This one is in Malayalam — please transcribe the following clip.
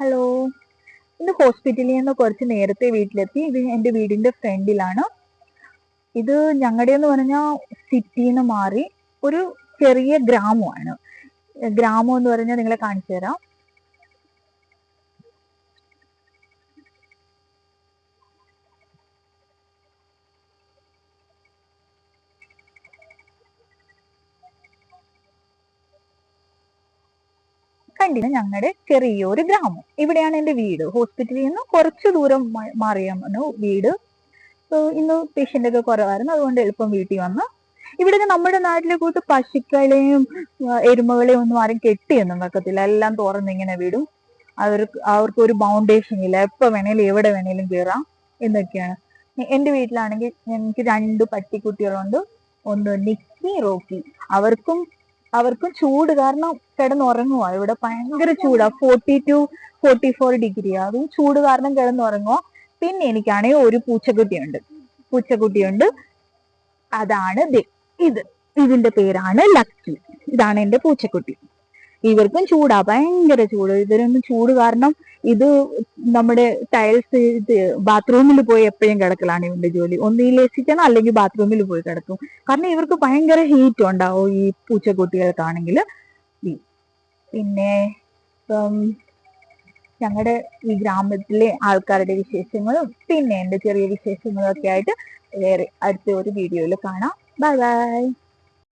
ഹലോ. ഇന്ന് ഹോസ്പിറ്റലിൽ നിന്ന് കുറച്ച് നേരത്തെ വീട്ടിലെത്തി. ഇത് എൻ്റെ വീടിന്റെ ഫ്രണ്ടിലാണ്. ഇത് ഞങ്ങളുടെ എന്ന് പറഞ്ഞാൽ സിറ്റിന്ന് മാറി ഒരു ചെറിയ ഗ്രാമമാണ്. ഗ്രാമം എന്ന് പറഞ്ഞാൽ നിങ്ങളെ കാണിച്ചു തരാം. കണ്ടിന് ഞങ്ങളുടെ ചെറിയൊരു ഗ്രാമം. ഇവിടെയാണ് എൻ്റെ വീട്. ഹോസ്പിറ്റലിൽ നിന്ന് കുറച്ച് ദൂരം മാറിയാണ് വീട്. ഇന്ന് പേഷ്യന്റ് ഒക്കെ കുറവായിരുന്നു, അതുകൊണ്ട് എളുപ്പം വീട്ടിൽ വന്ന്. ഇവിടെ നമ്മുടെ നാട്ടിലെ കൂട്ട് പശുക്കളെയും എരുമകളെയും ഒന്നും ആരും കെട്ടിയൊന്നും വെക്കത്തില്ല. എല്ലാം തുറന്നിങ്ങനെ വിടും. അവർക്ക് ഒരു ബൗണ്ടേഷൻ ഇല്ല, എപ്പോ വേണേലും എവിടെ വേണേലും കയറാം എന്നൊക്കെയാണ്. എൻ്റെ വീട്ടിലാണെങ്കിൽ എനിക്ക് 2 പട്ടിക്കുട്ടികളുണ്ട്. ഒന്ന് നിക്കി, റോക്കി. അവർക്കും ചൂട് കാരണം കിടന്നുറങ്ങുക. ഇവിടെ ഭയങ്കര ചൂടാ, 40 to 44 ഡിഗ്രിയാ. അതും ചൂട് കാരണം കിടന്നുറങ്ങുക. പിന്നെ എനിക്കാണെങ്കിൽ ഒരു പൂച്ചക്കുട്ടിയുണ്ട്. അതാണ് ഇതിന്റെ പേരാണ് ലക്കി. ഇതാണ് എന്റെ പൂച്ചക്കുട്ടി. ഇവർക്കും ചൂടാ, ഭയങ്കര ചൂട്. ഇതിനൊന്നും ചൂട് കാരണം ഇത് നമ്മുടെ ടൈൽസ് ബാത്റൂമിൽ പോയി എപ്പോഴും കിടക്കലാണ് ഇവന്റെ ജോലി. ഒന്നിൽ എസിക്കണം, അല്ലെങ്കിൽ ബാത്റൂമിൽ പോയി കിടക്കും. കാരണം ഇവർക്ക് ഭയങ്കര ഹീറ്റ് ഉണ്ടാവും ഈ പൂച്ചക്കുട്ടികൾക്കാണെങ്കിൽ. പിന്നെ ഞങ്ങളുടെ ഈ ഗ്രാമത്തിലെ ആൾക്കാരുടെ വിശേഷങ്ങളും പിന്നെ എൻ്റെ ചെറിയ വിശേഷങ്ങളും ഒക്കെ ആയിട്ട് വേറെ അടുത്ത ഒരു വീഡിയോയിൽ കാണാം. Bye bye.